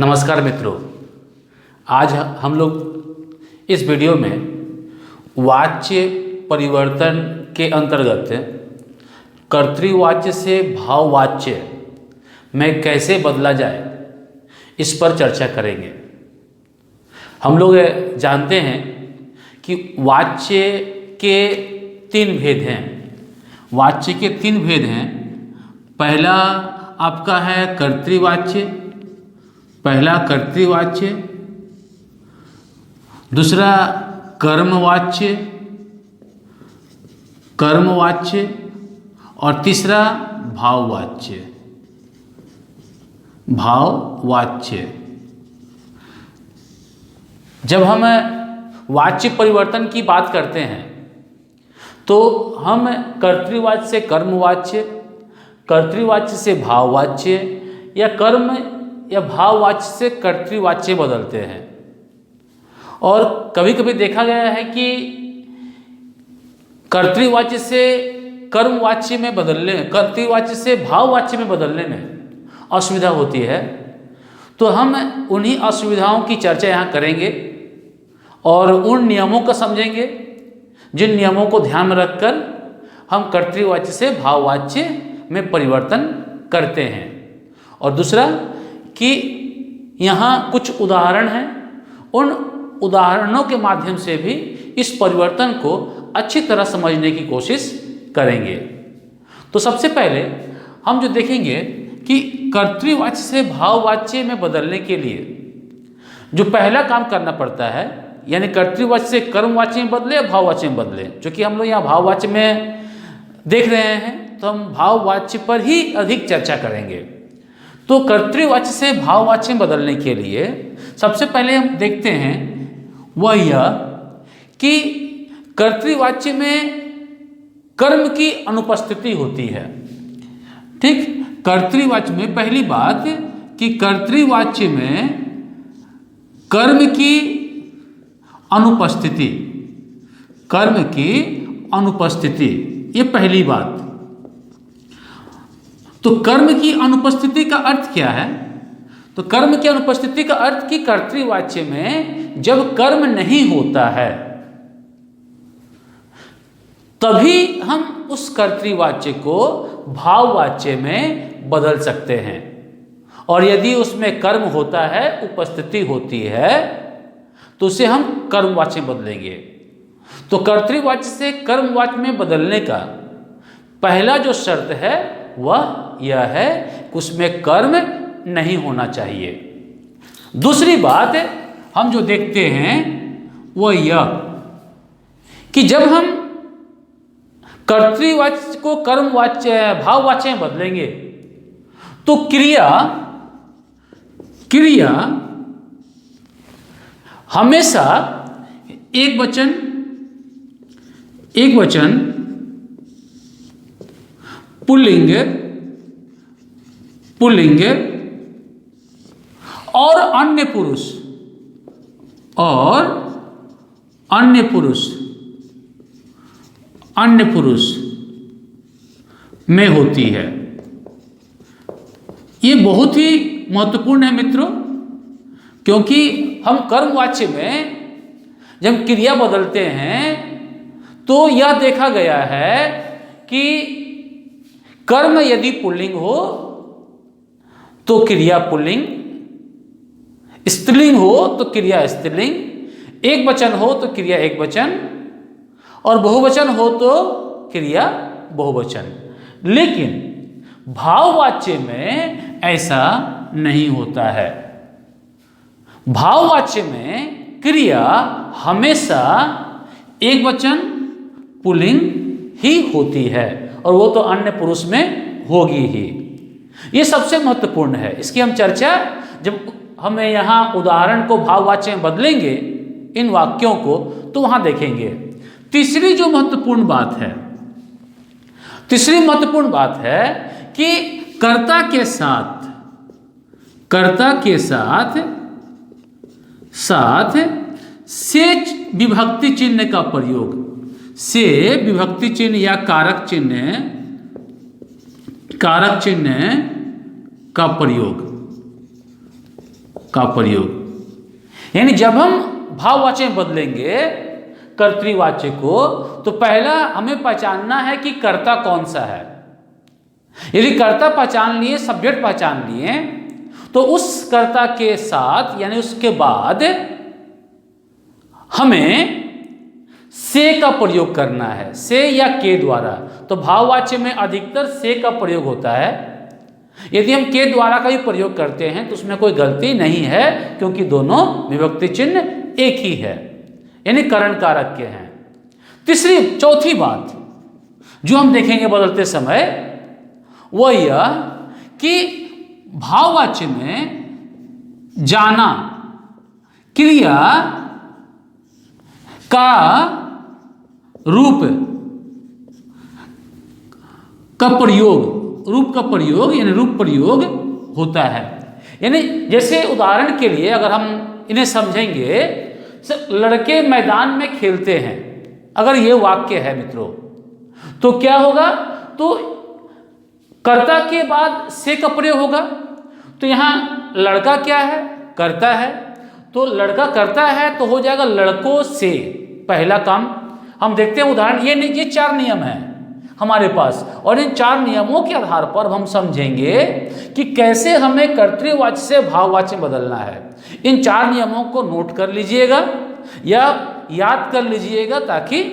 नमस्कार मित्रों, आज हम लोग इस वीडियो में वाच्य परिवर्तन के अंतर्गत कर्तृवाच्य से भाववाच्य में कैसे बदला जाए इस पर चर्चा करेंगे। हम लोग जानते हैं कि वाच्य के तीन भेद हैं। वाच्य के तीन भेद हैं। पहला आपका है कर्तृवाच्य, पहला कर्तृवाच्य, दूसरा कर्मवाच्य, कर्मवाच्य और तीसरा भाववाच्य, भाववाच्य। जब हम वाच्य परिवर्तन की बात करते हैं तो हम कर्तृवाच्य से कर्मवाच्य, कर्तृवाच्य से भाववाच्य या कर्म या भाववाच्य से कर्तृवाच्य बदलते हैं। और कभी कभी देखा गया है कि कर्तृवाच्य से कर्मवाच्य में बदलने, कर्तृवाच्य से भाववाच्य में बदलने में असुविधा होती है। तो हम उन्हीं असुविधाओं की चर्चा यहाँ करेंगे और उन नियमों को समझेंगे जिन नियमों को ध्यान में रखकर हम कर्तृवाच्य से भाववाच्य में परिवर्तन करते हैं। और दूसरा कि यहाँ कुछ उदाहरण हैं, उन उदाहरणों के माध्यम से भी इस परिवर्तन को अच्छी तरह समझने की कोशिश करेंगे। तो सबसे पहले हम जो देखेंगे कि कर्तृवाच्य से भाववाच्य में बदलने के लिए जो पहला काम करना पड़ता है, यानी कर्तृवाच्य से कर्मवाच्य में बदले या भाववाच्य में बदले, जो कि हम लोग यहाँ भाववाच्य में देख रहे हैं, तो हम भाववाच्य पर ही अधिक चर्चा करेंगे। तो कर्तृवाच्य से भाववाच्य में बदलने के लिए सबसे पहले हम देखते हैं वह यह कि कर्तृवाच्य में कर्म की अनुपस्थिति होती है। ठीक, कर्तृवाच्य में पहली बात कि कर्तृवाच्य में कर्म की अनुपस्थिति, कर्म की अनुपस्थिति, ये पहली बात। तो कर्म की अनुपस्थिति का अर्थ क्या है? तो कर्म की अनुपस्थिति का अर्थ कि कर्तृवाच्य में जब कर्म नहीं होता है तभी हम उस कर्तृवाच्य को भाववाच्य में बदल सकते हैं। और यदि उसमें कर्म होता है, उपस्थिति होती है, तो उसे हम कर्मवाच्य में बदलेंगे। तो कर्तृवाच्य से कर्मवाच्य में बदलने का पहला जो शर्त है वह यह है कि उसमें कर्म नहीं होना चाहिए। दूसरी बात हम जो देखते हैं वह यह कि जब हम कर्तृवाच्य को कर्मवाच्य भाववाच्य में बदलेंगे तो क्रिया हमेशा एक वचन पुल्लिंग और अन्य पुरुष में होती है। ये बहुत ही महत्वपूर्ण है मित्रों, क्योंकि हम कर्मवाच्य में जब क्रिया बदलते हैं तो यह देखा गया है कि कर्म यदि पुल्लिंग हो तो क्रिया पुल्लिंग, स्त्रीलिंग हो तो क्रिया स्त्रीलिंग, एक वचन हो तो क्रिया एक वचन और बहुवचन हो तो क्रिया बहुवचन। लेकिन भाववाच्य में ऐसा नहीं होता है। भाववाच्य में क्रिया हमेशा एक वचन पुल्लिंग ही होती है और वो तो अन्य पुरुष में होगी ही। ये सबसे महत्वपूर्ण है। इसकी हम चर्चा जब हमें यहाँ उदाहरण को भाववाच्य में बदलेंगे इन वाक्यों को तो वहां देखेंगे। तीसरी महत्वपूर्ण बात है कि कर्ता के साथ से विभक्ति चिन्ह का प्रयोग, से विभक्ति चिन्ह या कारक चिन्ह का प्रयोग का प्रयोग। यानी जब हम भाववाच्य में बदलेंगे कर्तृवाच्य को, तो पहला हमें पहचानना है कि कर्ता कौन सा है। यदि कर्ता पहचान लिए, सब्जेक्ट पहचान लिए, तो उस कर्ता के साथ यानी उसके बाद हमें से का प्रयोग करना है, से या के द्वारा। तो भाववाच्य में अधिकतर से का प्रयोग होता है। यदि हम के द्वारा का भी प्रयोग करते हैं तो उसमें कोई गलती नहीं है, क्योंकि दोनों विभक्ति चिन्ह एक ही है, यानी करण कारक के हैं। चौथी बात जो हम देखेंगे बदलते समय वह यह कि भाववाच्य में जाना क्रिया का रूप का प्रयोग यानी रूप प्रयोग होता है। यानी जैसे उदाहरण के लिए अगर हम इन्हें समझेंगे, लड़के मैदान में खेलते हैं, अगर ये वाक्य है मित्रों, तो क्या होगा, तो कर्ता के बाद से का प्रयोग होगा। तो यहाँ लड़का क्या है, कर्ता है, तो लड़का करता है तो हो जाएगा लड़कों से, पहला काम। हम देखते हैं उदाहरण, ये 4 नियम हैं हमारे पास, और इन 4 नियमों के आधार पर हम समझेंगे कि कैसे हमें कर्तृवाच्य से भाववाच्य बदलना है। इन 4 नियमों को नोट कर लीजिएगा या याद कर लीजिएगा, ताकि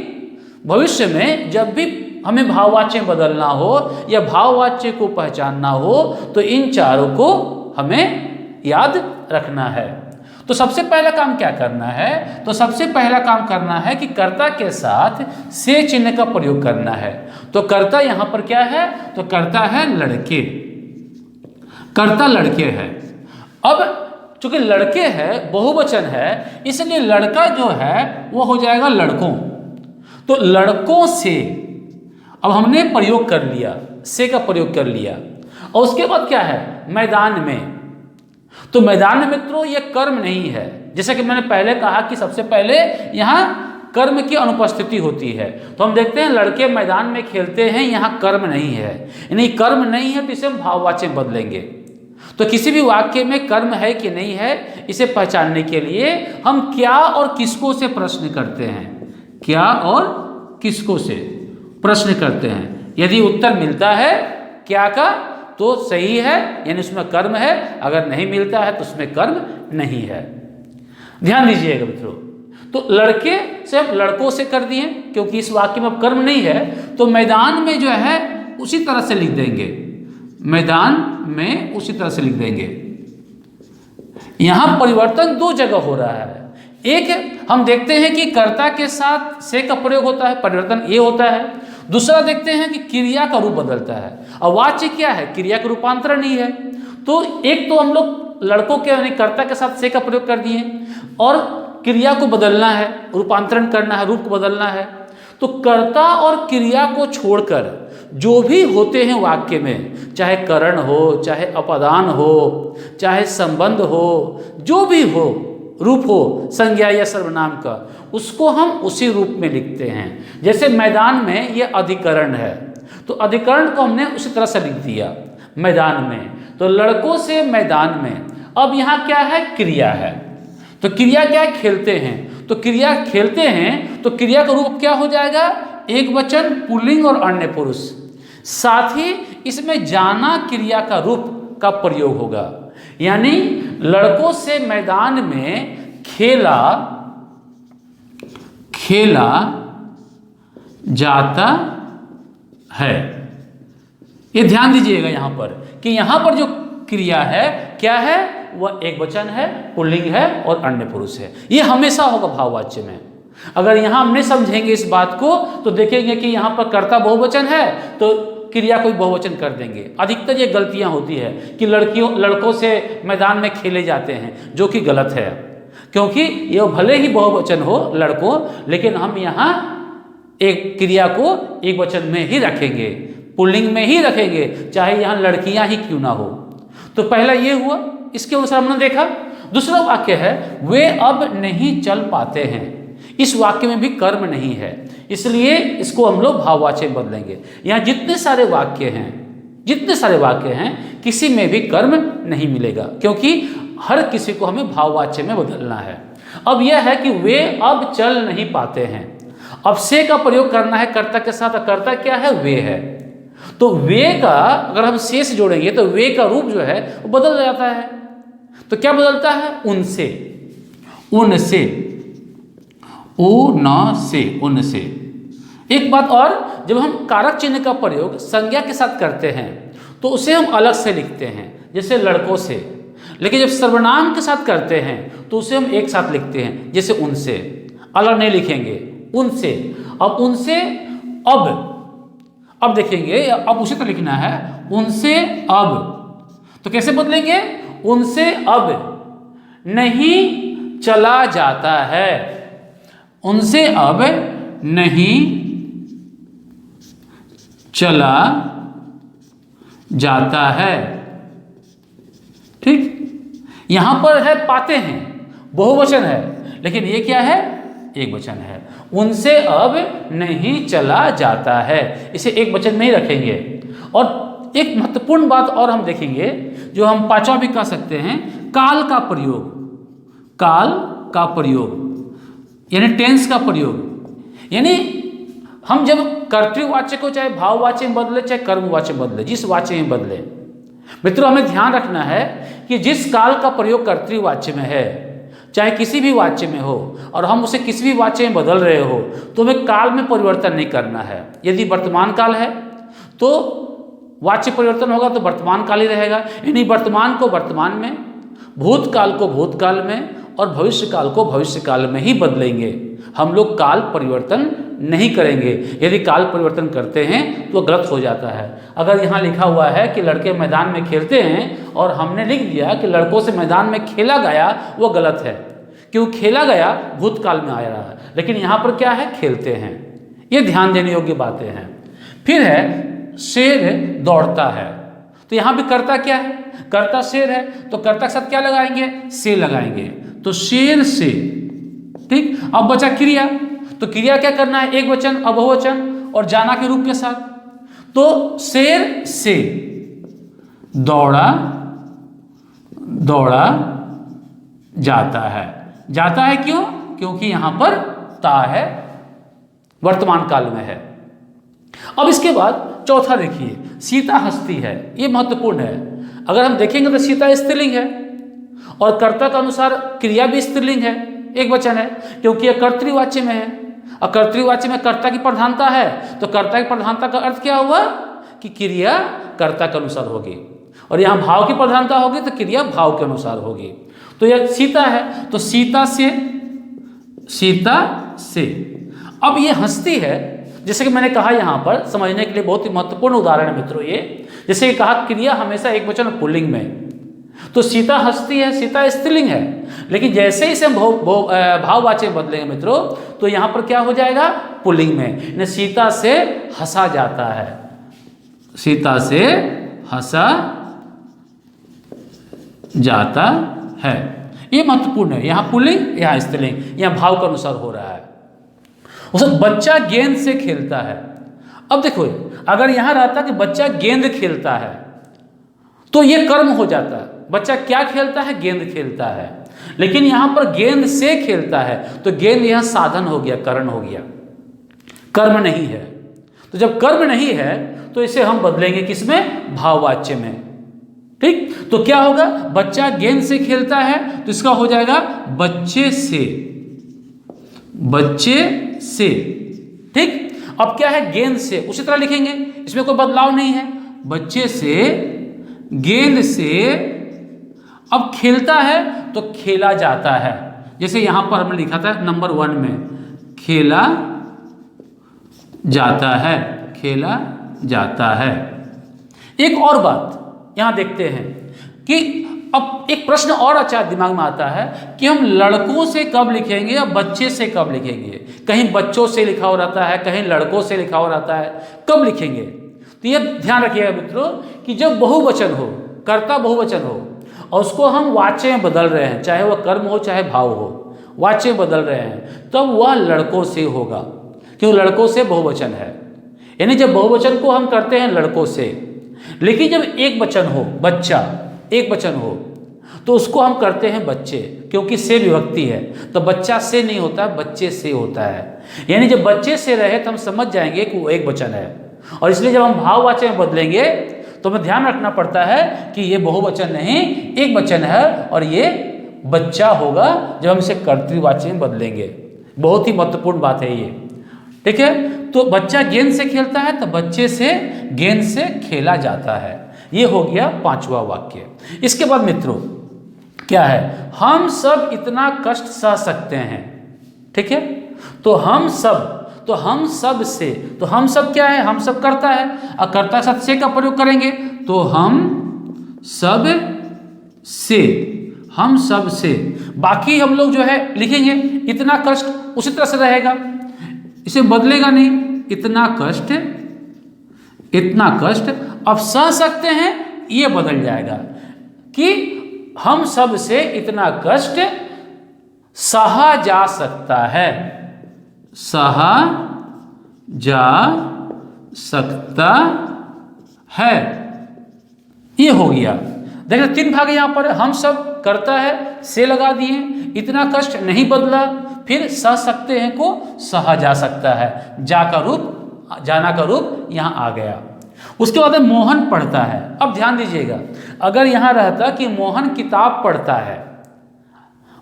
भविष्य में जब भी हमें भाववाच्य बदलना हो या भाववाच्य को पहचानना हो, तो इन 4 को हमें याद रखना है। तो सबसे पहला काम क्या करना है, तो सबसे पहला काम करना है कि कर्ता के साथ से चिन्ह का प्रयोग करना है। तो कर्ता यहां पर क्या है, तो कर्ता है लड़के, कर्ता लड़के है। अब चूंकि लड़के है, बहुवचन है, इसलिए लड़का जो है वो हो जाएगा लड़कों। तो लड़कों से अब हमने प्रयोग कर लिया, से का प्रयोग कर लिया। और उसके बाद क्या है, मैदान में। तो मैदान में मित्रों ये कर्म नहीं है, जैसा कि मैंने पहले कहा कि सबसे पहले यहाँ कर्म की अनुपस्थिति होती है। तो हम देखते हैं लड़के मैदान में खेलते हैं, यहाँ कर्म नहीं है, यानी कर्म नहीं है, तो इसे हम भाववाच्य में बदलेंगे। तो किसी भी वाक्य में कर्म है कि नहीं है, इसे पहचानने के लिए हम क्या और किसको से प्रश्न करते हैं, क्या और किसको से प्रश्न करते हैं। यदि उत्तर मिलता है क्या का, तो सही है, यानी उसमें कर्म है। अगर नहीं मिलता है तो उसमें कर्म नहीं है। ध्यान दीजिएगा मित्रों। तो लड़के से हम लड़कों से कर दिए, क्योंकि इस वाक्य में अब कर्म नहीं है। तो मैदान में जो है उसी तरह से लिख देंगे, मैदान में उसी तरह से लिख देंगे। यहां परिवर्तन 2 जगह हो रहा है। एक हम देखते हैं कि कर्ता के साथ से का प्रयोग होता है, परिवर्तन ये होता है। दूसरा देखते हैं कि क्रिया का रूप बदलता है। और वाच्य क्या है, क्रिया का रूपांतरण ही है। तो एक तो हम लोग लड़कों के यानी कर्ता के साथ से का प्रयोग कर दिए, और क्रिया को बदलना है, रूपांतरण करना है, रूप को बदलना है। तो कर्ता और क्रिया को छोड़कर जो भी होते हैं वाक्य में, चाहे करण हो, चाहे अपदान हो, चाहे संबंध हो, जो भी हो, रूप हो संज्ञा या सर्वनाम का, उसको हम उसी रूप में लिखते हैं। जैसे मैदान में ये अधिकरण है, तो अधिकरण को हमने उसी तरह से लिख दिया मैदान में। तो लड़कों से मैदान में। अब यहाँ क्या है, क्रिया है। तो क्रिया क्या है, खेलते हैं। तो क्रिया खेलते हैं, तो क्रिया का रूप क्या हो जाएगा, एक वचन, पुल्लिंग और अन्य पुरुष। साथ ही इसमें जाना क्रिया का रूप का प्रयोग होगा, यानी लड़कों से मैदान में खेला जाता है। ये ध्यान दीजिएगा यहाँ पर कि यहाँ पर जो क्रिया है क्या है, वह एक वचन है, पुल्लिंग है और अन्य पुरुष है। ये हमेशा होगा भाववाच्य में। अगर यहाँ हम नहीं समझेंगे इस बात को, तो देखेंगे कि यहाँ पर कर्ता बहुवचन है तो क्रिया को बहुवचन कर देंगे। अधिकतर ये गलतियाँ होती है कि लड़कों से मैदान में खेले जाते हैं, जो कि गलत है, क्योंकि ये भले ही बहुवचन हो लड़कों, लेकिन हम यहाँ एक क्रिया को एक वचन में ही रखेंगे, पुल्लिंग में ही रखेंगे, चाहे यहाँ लड़कियाँ ही क्यों ना हो। तो पहला ये हुआ, इसके अनुसार हमने देखा। दूसरा वाक्य है, वे अब नहीं चल पाते हैं। इस वाक्य में भी कर्म नहीं है, इसलिए इसको हम लोग भाववाच्य में बदलेंगे। यहाँ जितने सारे वाक्य हैं, किसी में भी कर्म नहीं मिलेगा, क्योंकि हर किसी को हमें भाववाच्य में बदलना है। अब यह है कि वे अब चल नहीं पाते हैं। अब से का प्रयोग करना है कर्ता के साथ। कर्ता क्या है? वे है। तो वे का अगर हम से जोड़ेंगे तो वे का रूप जो है वो बदल जाता है। तो क्या बदलता है? उनसे, उनसे, उनसे। एक बात और, जब हम कारक चिन्ह का प्रयोग संज्ञा के साथ करते हैं तो उसे हम अलग से लिखते हैं, जैसे लड़कों से। लेकिन जब सर्वनाम के साथ करते हैं तो उसे हम एक साथ लिखते हैं, जैसे उनसे। अलग नहीं लिखेंगे, उनसे। अब उनसे अब देखेंगे, अब उसे तो लिखना है, उनसे अब। तो कैसे बदलेंगे? उनसे अब नहीं चला जाता है, उनसे अब नहीं चला जाता है। ठीक, यहां पर है पाते हैं, बहुवचन है, लेकिन ये क्या है? एक वचन है। उनसे अब नहीं चला जाता है, इसे एक वचन में ही रखेंगे। और एक महत्वपूर्ण बात और हम देखेंगे, जो हम पांचवा भी कह सकते हैं, काल का प्रयोग। काल का प्रयोग यानी टेंस का प्रयोग। यानी हम जब कर्तृवाच्य को चाहे भाववाच्य में बदले, चाहे कर्मवाच्य में बदले, जिस वाच्य में बदले, मित्रों हमें ध्यान रखना है कि जिस काल का प्रयोग कर्तृवाच्य में है, चाहे किसी भी वाच्य में हो, और हम उसे किसी भी वाच्य में बदल रहे हो, तो हमें काल में परिवर्तन नहीं करना है। यदि वर्तमान काल है तो वाच्य परिवर्तन होगा तो वर्तमान काल ही रहेगा, यानी वर्तमान को वर्तमान में, भूतकाल को भूतकाल में, और भविष्य काल को भविष्य काल में ही बदलेंगे। हम लोग काल परिवर्तन नहीं करेंगे। यदि काल परिवर्तन करते हैं तो गलत हो जाता है। अगर यहाँ लिखा हुआ है कि लड़के मैदान में खेलते हैं और हमने लिख दिया कि लड़कों से मैदान में खेला गया, वो गलत है, क्यों? खेला गया भूतकाल में आ रहा है, लेकिन यहाँ पर क्या है? खेलते हैं। ये ध्यान देने योग्य बातें हैं। फिर है शेर दौड़ता है। तो यहाँ भी कर्ता क्या है? कर्ता शेर है, तो कर्ता के साथ क्या लगाएंगे? से लगाएंगे। तो शेर से। ठीक, अब बचा क्रिया। तो क्रिया क्या करना है? एक वचन, अब बहुवचन और जाना के रूप के साथ। तो शेर से दौड़ा जाता है। जाता है क्यों? क्योंकि यहां पर ता है, वर्तमान काल में है। अब इसके बाद चौथा देखिए, सीता हंसती है। ये महत्वपूर्ण है। अगर हम देखेंगे तो सीता स्त्रीलिंग है और कर्ता के अनुसार क्रिया भी स्त्रीलिंग है, एक वचन है, क्योंकि यह कर्तृवाच्य में है। और कर्तृवाच्य में कर्ता की प्रधानता है, तो कर्ता की प्रधानता का अर्थ क्या हुआ? कि क्रिया कर्ता के अनुसार होगी, और यहाँ भाव की प्रधानता होगी तो क्रिया भाव के अनुसार होगी। तो यह सीता है, तो सीता से, सीता से। अब ये हंसती है, जैसे कि मैंने कहा यहाँ पर समझने के लिए बहुत ही महत्वपूर्ण उदाहरण है मित्रों ये। जैसे कि कहा क्रिया हमेशा एक वचन पुल्लिंग में, तो सीता हंसती है, सीता स्त्रीलिंग है, लेकिन जैसे ही इसे हम भाववाच्य बदलेंगे मित्रों, तो यहाँ पर क्या हो जाएगा? पुल्लिंग में। सीता से हंसा जाता है, सीता से हंसा जाता है। ये महत्वपूर्ण है। यहाँ पुल्लिंग, यहाँ स्त्रीलिंग, यहाँ भाव के अनुसार हो रहा है। उसे बच्चा गेंद से खेलता है। अब देखो, अगर यहाँ रहता कि बच्चा गेंद खेलता है तो ये कर्म हो जाता है। बच्चा क्या खेलता है? गेंद खेलता है। लेकिन यहाँ पर गेंद से खेलता है, तो गेंद यहाँ साधन हो गया, कारण हो गया, कर्म नहीं है। तो जब कर्म नहीं है तो इसे हम बदलेंगे किसमें? भाववाच्य में। ठीक, तो क्या होगा? बच्चा गेंद से खेलता है, तो इसका हो जाएगा बच्चे से, बच्चे से। ठीक, अब क्या है? गेंद से, उसी तरह लिखेंगे, इसमें कोई बदलाव नहीं है। बच्चे से, गेंद से। अब खेलता है तो खेला जाता है, जैसे यहां पर हमने लिखा था नंबर 1 में, खेला जाता है, खेला जाता है। एक और बात यहां देखते हैं कि अब एक प्रश्न और अच्छा दिमाग में आता है कि हम लड़कों से कब लिखेंगे या बच्चे से कब लिखेंगे? कहीं बच्चों से लिखा हो रहता है, कहीं लड़कों से लिखा हो रहता है, कब लिखेंगे? तो ये ध्यान रखिएगा मित्रों कि जब बहुवचन हो, कर्ता बहुवचन हो, और उसको हम वाच्य में बदल रहे हैं, चाहे वह कर्म हो चाहे भाव हो, वाच्य में बदल रहे हैं, तब वह लड़कों से होगा, क्यों? लड़कों से बहुवचन है। यानी जब बहुवचन को हम करते हैं लड़कों से, लेकिन जब एक वचन हो, बच्चा एक वचन हो, तो उसको हम करते हैं बच्चे, क्योंकि से विभक्ति है, तो बच्चा से नहीं होता, बच्चे से होता है। यानी जब बच्चे से रहे तो हम समझ जाएंगे कि वो एक वचन है, और इसलिए जब हम भाववाचक में बदलेंगे तो हमें ध्यान रखना पड़ता है कि ये बहुवचन नहीं, एक वचन है, और ये बच्चा होगा जब हम इसे कर्तृवाची में बदलेंगे। बहुत ही महत्वपूर्ण बात है ये, ठीक है। तो बच्चा गेंद से खेलता है, तो बच्चे से गेंद से खेला जाता है। ये हो गया पांचवा वाक्य। इसके बाद मित्रों क्या है, हम सब इतना कष्ट सह सकते हैं, ठीक है। तो हम सब से, तो हम सब क्या है, हम सब करता है, और कर्ता के साथ से का प्रयोग करेंगे, तो हम सब से, हम सब से। बाकी हम लोग जो है लिखेंगे इतना कष्ट, उसी तरह से रहेगा, इसे बदलेगा नहीं, इतना कष्ट, इतना कष्ट। अब सह सकते हैं ये बदल जाएगा कि हम सब से इतना कष्ट सहा जा सकता है, सहा जा सकता है। ये हो गया। देखिए 3 भाग यहां पर, हम सब करता है, से लगा दिए, इतना कष्ट नहीं बदला, फिर सह सकते हैं को सहा जा सकता है, जा का रूप, जाना का रूप यहां आ गया। उसके बाद मोहन पढ़ता है। अब ध्यान दीजिएगा, अगर यहां रहता कि मोहन किताब पढ़ता है,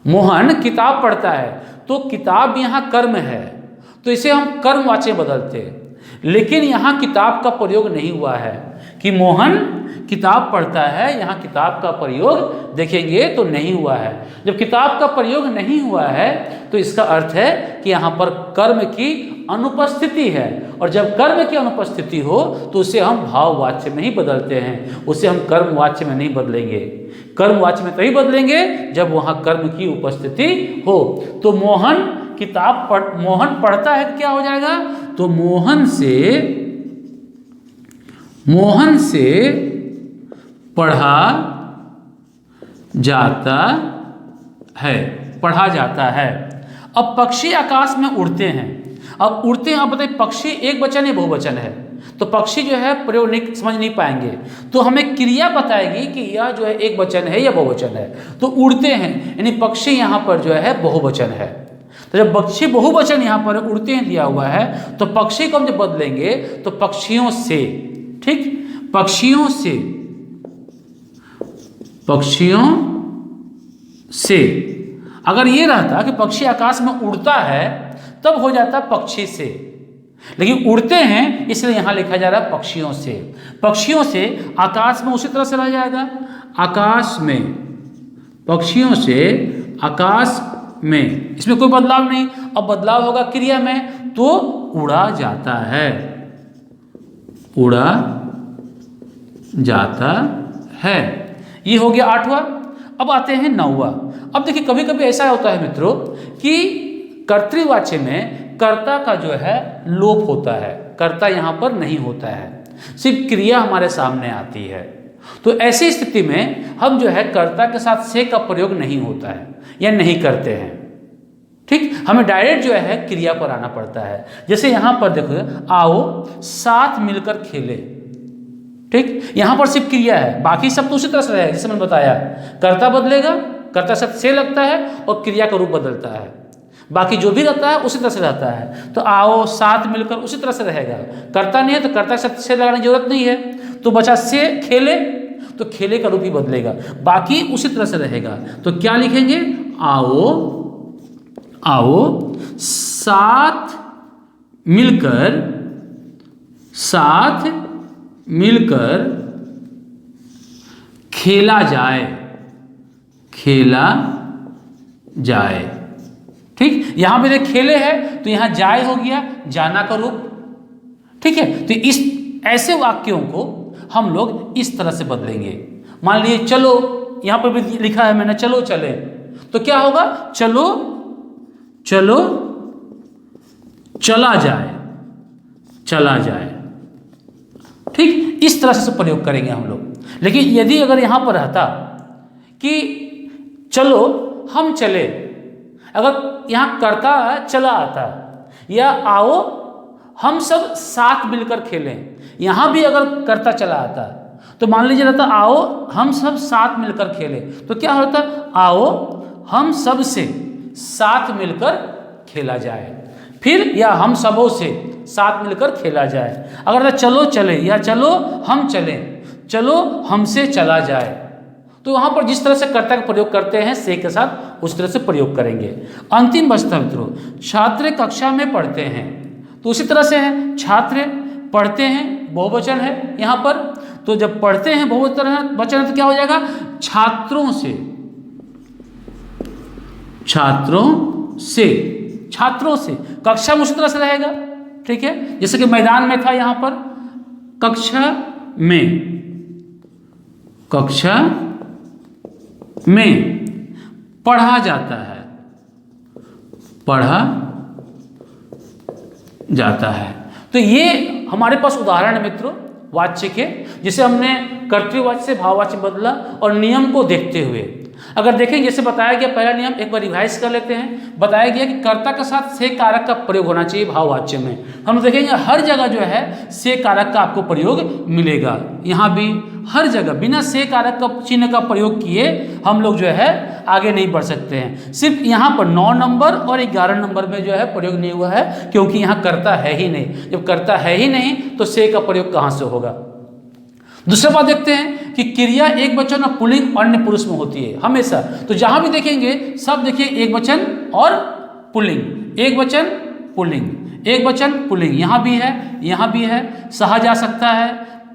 मोहन किताब पढ़ता है, तो किताब यहां कर्म है, तो इसे हम कर्मवाची बदलते, लेकिन यहां किताब का प्रयोग नहीं हुआ है कि मोहन किताब पढ़ता है, यहाँ किताब का प्रयोग देखेंगे तो नहीं हुआ है। जब किताब का प्रयोग नहीं हुआ है तो इसका अर्थ है कि यहाँ पर कर्म की अनुपस्थिति है, और जब कर्म की अनुपस्थिति हो तो उसे हम भाववाच्य में ही बदलते हैं, उसे हम कर्मवाच्य में नहीं बदलेंगे। कर्मवाच्य में तभी बदलेंगे जब वहाँ कर्म की उपस्थिति हो। तो मोहन मोहन पढ़ता है, क्या हो जाएगा, तो मोहन से पढ़ा जाता है, पढ़ा जाता है। अब पक्षी आकाश में उड़ते हैं, अब उड़ते हैं, अब बताइए पक्षी एक वचन या बहुवचन है, तो पक्षी जो है प्रयोग नहीं, समझ नहीं पाएंगे, तो हमें क्रिया बताएगी कि यह जो है एक वचन है या बहुवचन है। तो उड़ते हैं यानी पक्षी यहाँ पर जो है बहुवचन है, तो जब पक्षी बहुवचन यहाँ पर उड़ते हैं दिया हुआ है, तो पक्षी को हम जब बदलेंगे तो पक्षियों से, ठीक, पक्षियों से, पक्षियों से। अगर ये रहता कि पक्षी आकाश में उड़ता है तब हो जाता पक्षी से, लेकिन उड़ते हैं इसलिए यहां लिखा जा रहा है पक्षियों से। पक्षियों से आकाश में उसी तरह से रह जाएगा, आकाश में, पक्षियों से आकाश में, इसमें कोई बदलाव नहीं। अब बदलाव होगा क्रिया में, तो उड़ा जाता है, उड़ा जाता है। ये हो गया 8वां। अब आते हैं 9वां। अब देखिए कभी कभी ऐसा होता है मित्रों कि कर्तृवाच्य में कर्ता का जो है लोप होता है, कर्ता यहाँ पर नहीं होता है, सिर्फ क्रिया हमारे सामने आती है। तो ऐसी स्थिति में हम जो है कर्ता के साथ से का प्रयोग नहीं होता है या नहीं करते हैं, ठीक, हमें डायरेक्ट जो है क्रिया पर आना पड़ता है। जैसे यहाँ पर देखो, आओ साथ मिलकर खेले, ठीक, यहां पर सिर्फ क्रिया है, बाकी सब तो उसी तरह से रहेगा जैसे मैंने बताया। कर्ता बदलेगा, कर्ता शब्द से लगता है और क्रिया का रूप बदलता है, बाकी जो भी रहता है उसी तरह से रहता है। तो आओ साथ मिलकर उसी तरह से रहेगा, कर्ता नहीं है तो कर्ता शब्द से लगाने की जरूरत नहीं है, तो बचा से खेले, तो खेले का रूप ही बदलेगा, बाकी उसी तरह से रहेगा। तो क्या लिखेंगे, आओ, आओ साथ मिलकर, साथ मिलकर खेला जाए, खेला जाए, ठीक। यहां पे खेले है तो यहां जाए हो गया जाना का रूप, ठीक है। तो इस ऐसे वाक्यों को हम लोग इस तरह से बदलेंगे। मान लीजिए चलो, यहां पर भी लिखा है मैंने चलो चले, तो क्या होगा, चलो, चलो चला जाए, चला जाए, ठीक, इस तरह से प्रयोग करेंगे हम लोग। लेकिन यदि अगर यहां पर रहता कि चलो हम चले, अगर यहां कर्ता चला आता, या आओ हम सब साथ मिलकर खेलें, यहां भी अगर कर्ता चला आता, तो मान लीजिए रहता आओ हम सब साथ मिलकर खेले, तो क्या होता? आओ हम सब से साथ मिलकर खेला जाए। फिर या हम सबों से साथ मिलकर खेला जाए। अगर रहता चलो चले या चलो हम चलें, चलो हमसे चला जाए, तो वहाँ पर जिस तरह से कर्ता का प्रयोग करते हैं से के साथ उस तरह से प्रयोग करेंगे। अंतिम बचता मित्रों, छात्र कक्षा में पढ़ते हैं, तो उसी तरह से है छात्र पढ़ते हैं, बहुवचन है यहाँ पर। तो जब पढ़ते हैं बहुवचन है तो क्या हो जाएगा? छात्रों से, छात्रों से, छात्रों से। कक्षा में उसी तरह से रहेगा, ठीक है, जैसे कि मैदान में था, यहाँ पर कक्षा में, कक्षा में पढ़ा जाता है, पढ़ा जाता है। तो ये हमारे पास उदाहरण है मित्रों वाच्य के, जिसे हमने कर्तृवाच्य से भाववाच्य बदला और नियम को देखते हुए। अगर देखें जैसे बताया गया पहला नियम, एक बार रिवाइज कर लेते हैं। बताया गया कि कर्ता के साथ से कारक का प्रयोग होना चाहिए भाववाच्य में। हम देखेंगे हर जगह जो है से कारक का आपको प्रयोग मिलेगा, यहाँ भी हर जगह बिना से कारक का चिन्ह का प्रयोग किए हम लोग जो है आगे नहीं बढ़ सकते हैं। सिर्फ यहाँ पर 9 नंबर और 11 नंबर में जो है प्रयोग नहीं हुआ है, क्योंकि यहाँ कर्ता है ही नहीं। जब कर्ता है ही नहीं तो से का प्रयोग कहाँ से होगा? दूसरा बात देखते हैं कि क्रिया एक वचन और पुल्लिंग अन्य पुरुष में होती है हमेशा। तो जहां भी देखेंगे सब देखिए एक वचन और पुल्लिंग, एक वचन पुल्लिंग, एक वचन पुल्लिंग। यहाँ भी है, यहाँ भी है। सहा जा सकता है,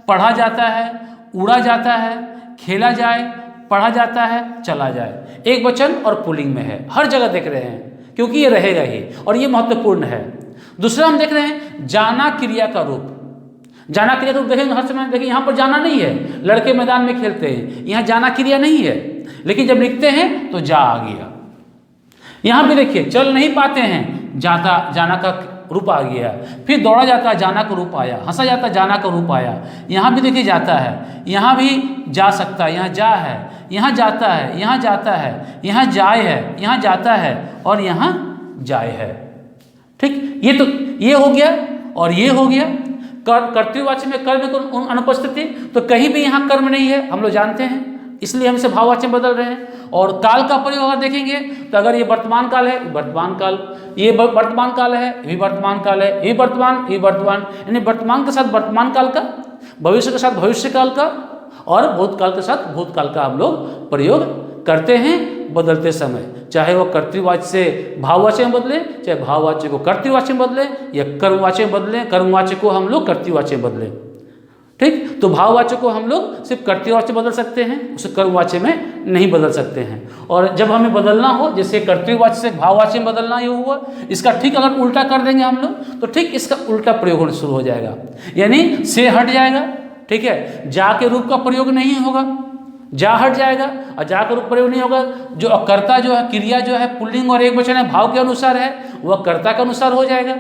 पढ़ा जाता है, उड़ा जाता है, खेला जाए, पढ़ा जाता है, चला जाए। एक वचन और पुल्लिंग में है, हर जगह देख रहे हैं, क्योंकि ये रहेगा ही और ये महत्वपूर्ण है। दूसरा हम देख रहे हैं जाना क्रिया का रूप। जाना क्रिया तो देखेंगे हर समय, देखिए यहाँ पर जाना नहीं है, लड़के मैदान में खेलते हैं, यहाँ जाना क्रिया नहीं है, लेकिन जब लिखते हैं तो जा आ गया। यहाँ भी देखिए चल नहीं पाते हैं, जाता जाना का रूप आ गया। फिर दौड़ा जाता है, जाना का रूप आया। हंसा जाता है, जाना का रूप आया। यहाँ भी देखिए जाता है, यहाँ भी जा सकता है, यहाँ जा है, यहाँ जाता है, यहाँ जाता है, यहाँ जाए है, यहाँ जाता है और यहाँ जाए है। ठीक, ये तो ये हो गया और ये हो गया। कर्तृवाच्य में कर्म की अनुपस्थिति, तो कहीं भी यहाँ कर्म नहीं है, हम लोग जानते हैं, इसलिए हम इसे भाववाच्य में बदल रहे हैं। और काल का प्रयोग अगर देखेंगे तो अगर ये वर्तमान काल है, वर्तमान काल, ये वर्तमान काल है, ये वर्तमान काल है, ये वर्तमान, ये वर्तमान, यानी वर्तमान के साथ वर्तमान काल का, भविष्य के साथ भविष्य काल का और भूतकाल के साथ भूतकाल का हम लोग प्रयोग करते हैं बदलते समय। चाहे वो कर्तृवाच्य से भाववाच्य में बदले, चाहे भाववाच्य को कर्तृवाच्य में बदले या कर्मवाच्य में बदले, कर्मवाच्य को हम लोग कर्तृवाच्य में बदले। ठीक, तो भाववाच्य को हम लोग सिर्फ कर्तृवाच्य बदल सकते हैं, उसे कर्मवाच्य में नहीं बदल सकते हैं। और जब हमें बदलना हो, जैसे कर्तृवाच्य से भाववाच्य में बदलना ये हुआ, इसका ठीक अगर उल्टा कर देंगे हम लोग तो ठीक इसका उल्टा प्रयोग होना शुरू हो जाएगा, यानी से हट जाएगा। ठीक है, जा के रूप का प्रयोग नहीं होगा, जा हट जाएगा और जा का रूप प्रयोग नहीं होगा। जो कर्ता जो है, क्रिया जो है पुल्लिंग और एक वचन है, भाव के अनुसार है, वह कर्ता के अनुसार हो जाएगा।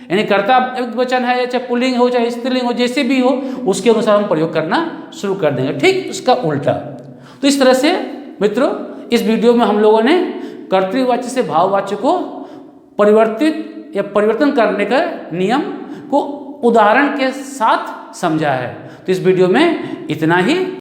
यानी कर्ता एक वचन है, चाहे पुल्लिंग हो चाहे स्त्रीलिंग हो, जैसे भी हो उसके अनुसार हम प्रयोग करना शुरू कर देंगे। ठीक, उसका उल्टा। तो इस तरह से मित्रों इस वीडियो में हम लोगों ने कर्तृवाच्य से भाववाच्य को परिवर्तित या परिवर्तन करने का नियम को उदाहरण के साथ समझा है। तो इस वीडियो में इतना ही।